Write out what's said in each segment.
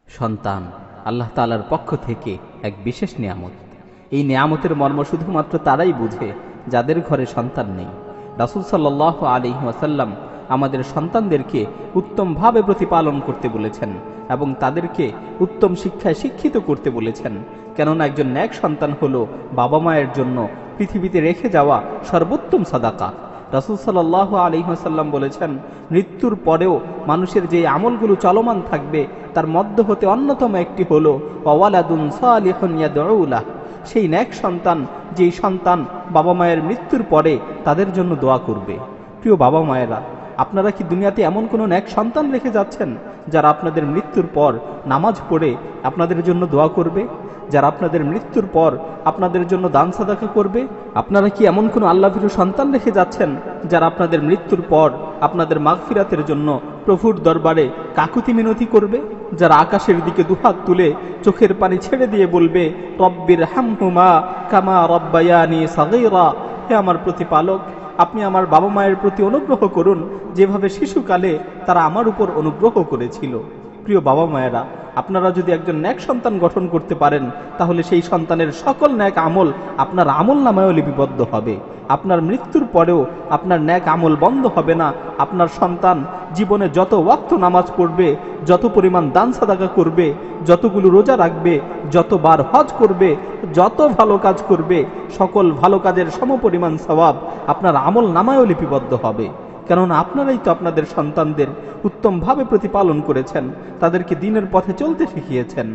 সন্তান আল্লাহ তাআলার পক্ষ থেকে এক বিশেষ নিয়ামত। এই নিয়ামতের মর্ম শুধুমাত্র তারাই বুঝে যাদের ঘরে সন্তান নেই। রাসূল সাল্লাল্লাহু আলাইহি ওয়াসাল্লাম আমাদের সন্তানদেরকে উত্তমভাবে প্রতিপালন করতে বলেছেন এবং তাদেরকে উত্তম শিক্ষায় শিক্ষিত করতে বলেছেন। কেননা একজন নেক সন্তান হলো বাবা মায়ের জন্য পৃথিবীতে রেখে যাওয়া সর্বোত্তম সাদাকা। রাসূল সাল্লাল্লাহু আলাইহি ওয়াসাল্লাম বলেছেন, মৃত্যুর পরেও মানুষের যে আমলগুলো চলমান থাকবে তার মধ্য হতে অন্যতম একটি হলো ওয়ালাদুন সালিহুন ইয়াদউ লাহ, সেই নেক সন্তান যেই সন্তান বাবা মায়ের মৃত্যুর পরে তাদের জন্য দোয়া করবে। প্রিয় বাবা মায়েরা, আপনারা কি দুনিয়াতে এমন কোনো নেক সন্তান রেখে যাচ্ছেন যারা আপনাদের মৃত্যুর পর নামাজ পড়ে আপনাদের জন্য দোয়া করবে, যারা আপনাদের মৃত্যুর পর আপনাদের জন্য দান সাদাকা করবে? আপনারা কি এমন কোনো আল্লাহভীরু সন্তান রেখে যাচ্ছেন যারা আপনাদের মৃত্যুর পর আপনাদের মাগফিরাতের জন্য প্রভুর দরবারে কাকুতি মিনতি করবে, যারা আকাশের দিকে দুহাত তুলে চোখের পানি ছেড়ে দিয়ে বলবে, রব্বির হামহুমা কামা রব্বায়ানি সাগীরা, হে আমার প্রতিপালক, আপনি আমার বাবা মায়ের প্রতি অনুগ্রহ করুন যেভাবে শিশুকালে তারা আমার উপর অনুগ্রহ করেছিল। প্রিয় বাবা মায়েরা, আপনারা যদি একজন নেক সন্তান গঠন করতে পারেন তাহলে সেই সন্তানের সকল নেক আমল আপনার আমল নামায়ও লিপিবদ্ধ হবে। আপনার মৃত্যুর পরেও আপনার নেক আমল বন্ধ হবে না। আপনার সন্তান জীবনে যত ওয়াক্ত নামাজ পড়বে, যত পরিমাণ দান সাদাকা করবে, যতগুলো রোজা রাখবে, যতবার হজ করবে, যত ভালো কাজ করবে, সকল ভালো কাজের সমপরিমাণ সওয়াব আপনার আমল নামায়ও লিপিবদ্ধ হবে। কেননা আপনারাই তো আপনাদের সন্তানদের উত্তমভাবে প্রতিপালন করেছেন, তাদেরকে দ্বীনের পথে চলতে শিখিয়েছেন।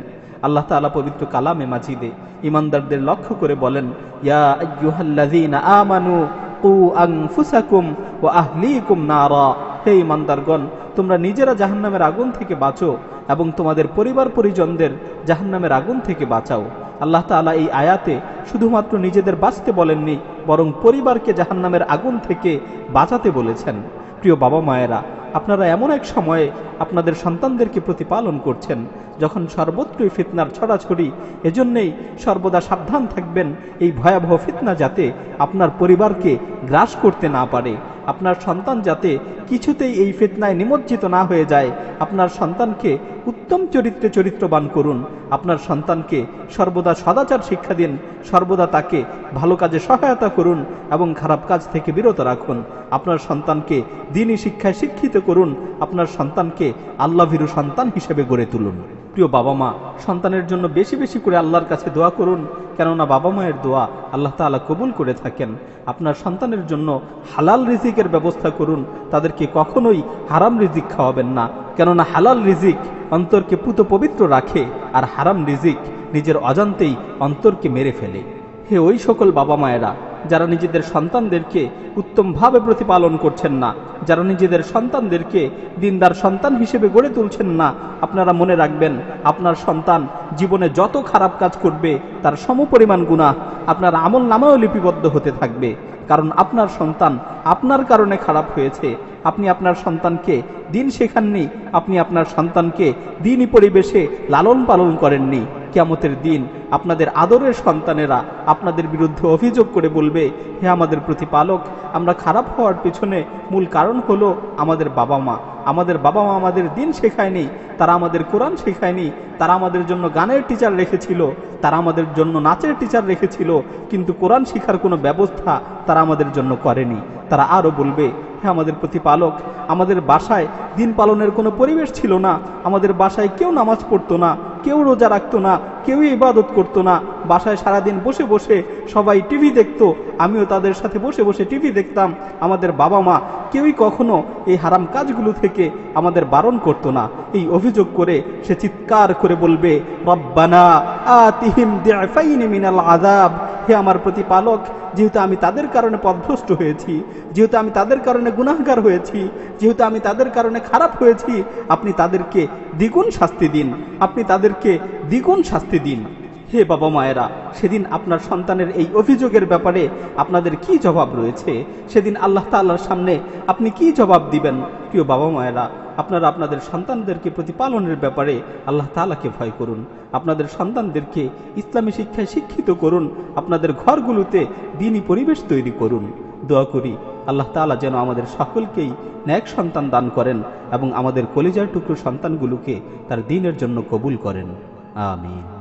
আল্লাহ তাআলা পবিত্র কালামে মাজিদে ঈমানদারদের লক্ষ্য করে বলেন, ইয়া আইয়ুহাল্লাযীনা আমানু কু আনফুসাকুম ওয়া আহলিকুম নারা, হে ঈমানদারগণ, তোমরা নিজেরা জাহান্নামের আগুন থেকে বাঁচো এবং তোমাদের পরিবার পরিজনদের জাহান্নামের আগুন থেকে বাঁচাও। আল্লাহ তাআলা এই আয়াতে শুধুমাত্র নিজেদের বাঁচতে বলেননি, বরং পরিবারকে জাহান্নামের আগুন থেকে বাঁচাতে বলেছেন। প্রিয় বাবা মায়েরা, আপনারা এমন এক সময়ে আপনাদের সন্তানদেরকে প্রতিপালন করছেন যখন সর্বত্রই ফিতনার ছড়াছড়ি। এজন্যেই সর্বদা সাবধান থাকবেন এই ভয়াবহ ফিতনা যাতে আপনার পরিবারকে গ্রাস করতে না পারে। আপনার সন্তান যাতে কিছুতেই এই ফিতনায় নিমজ্জিত না হয়ে যায়। আপনার সন্তানকে উত্তম চরিত্রে চরিত্রবান করুন। আপনার সন্তানকে সর্বদা সদাচার শিক্ষা দিন, সর্বদা তাকে ভালো কাজে সহায়তা করুন এবং খারাপ কাজ থেকে বিরত রাখুন। আপনার সন্তানকে দ্বীনি শিক্ষায় শিক্ষিত করুন। আপনার সন্তানকে আল্লাহভীরু সন্তান হিসেবে গড়ে তুলুন। প্রিয় বাবা মা, সন্তানের জন্য বেশি বেশি করে আল্লাহর কাছে দোয়া করুন, কেননা বাবা মায়ের দোয়া আল্লাহ তাআলা কবুল করে থাকেন। আপনার সন্তানের জন্য হালাল রিজিকের ব্যবস্থা করুন, তাদেরকে কখনোই হারাম রিজিক খাওয়াবেন না, কেননা হালাল রিজিক অন্তরকে পুত পবিত্র রাখে আর হারাম রিজিক নিজের অজান্তেই অন্তরকে মেরে ফেলে। হে ওই সকল বাবা মায়েরা যারা নিজেদের সন্তানদেরকে উত্তমভাবে প্রতিপালন করছেন না, যারা নিজেদের সন্তানদেরকে দিনদার সন্তান হিসেবে গড়ে তুলছেন না, আপনারা মনে রাখবেন আপনার সন্তান জীবনে যত খারাপ কাজ করবে তার সমপরিমাণ গুনাহ আপনার আমল নামায়ও লিপিবদ্ধ হতে থাকবে। কারণ আপনার সন্তান আপনার কারণে খারাপ হয়েছে। আপনি আপনার সন্তানকে দিন শেখাননি, আপনি আপনার সন্তানকে দিনই পরিবেশে লালন পালন করেননি। কিয়ামতের দিন আপনাদের আদরের সন্তানেরা আপনাদের বিরুদ্ধে অভিযোগ করে বলবে, হে আমাদের প্রতিপালক, আমরা খারাপ হওয়ার পিছনে মূল কারণ হলো আমাদের বাবা মা। আমাদের বাবা মা আমাদের দিন শেখায়নি, তারা আমাদের কোরআন শেখায়নি, তারা আমাদের জন্য গানের টিচার রেখেছিল, তারা আমাদের জন্য নাচের টিচার রেখেছিল, কিন্তু কোরআন শিখার কোনো ব্যবস্থা তারা আমাদের জন্য করেনি। তারা আরও বলবে, হে আমাদের প্রতিপালক, আমাদের বাসায় দিন পালনের কোনো পরিবেশ ছিল না, আমাদের বাসায় কেউ নামাজ পড়তো না, কেউ রোজা রাখতো না, কেউই ইবাদত করতো না, বাসায় সারাদিন বসে বসে সবাই টিভি দেখতো, আমিও তাদের সাথে বসে বসে টিভি দেখতাম। আমাদের বাবা মা কেউই কখনো এই হারাম কাজগুলো থেকে আমাদের বারণ করতো না। এই অভিযোগ করে সে চিৎকার করে বলবে, রব্বানা আতিহিম দি'ফাইনি মিনাল আযাব, হে আমার প্রতিপালক, যেহেতু আমি তাদের কারণে পথভ্রষ্ট হয়েছি, যেহেতু আমি তাদের কারণে গুনাহগার হয়েছি, যেহেতু আমি তাদের কারণে খারাপ হয়েছি, আপনি তাদেরকে দ্বিগুণ শাস্তি দিন, আপনি তাদেরকে দ্বিগুণ শাস্তি দিন। হে বাবা মায়েরা, সেদিন আপনার সন্তানের এই অভিযোগের ব্যাপারে আপনাদের কি জবাব রয়েছে? সেদিন আল্লাহ তাআলার সামনে আপনি কি জবাব দিবেন? প্রিয় বাবা মায়েরা, আপনারা আপনাদের সন্তানদেরকে প্রতিপালনের ব্যাপারে আল্লাহ তাআলাকে ভয় করুন। আপনাদের সন্তানদেরকে ইসলামী শিক্ষায় শিক্ষিত করুন। আপনাদের ঘরগুলোতে দ্বীনি পরিবেশ তৈরি করুন। দোয়া করি আল্লাহ তাআলা যেন আমাদের সকলকেই নেক সন্তান দান করেন এবং আমাদের কলিজার টুকরো সন্তানগুলোকে তার দ্বীনের জন্য কবুল করেন। আমিন।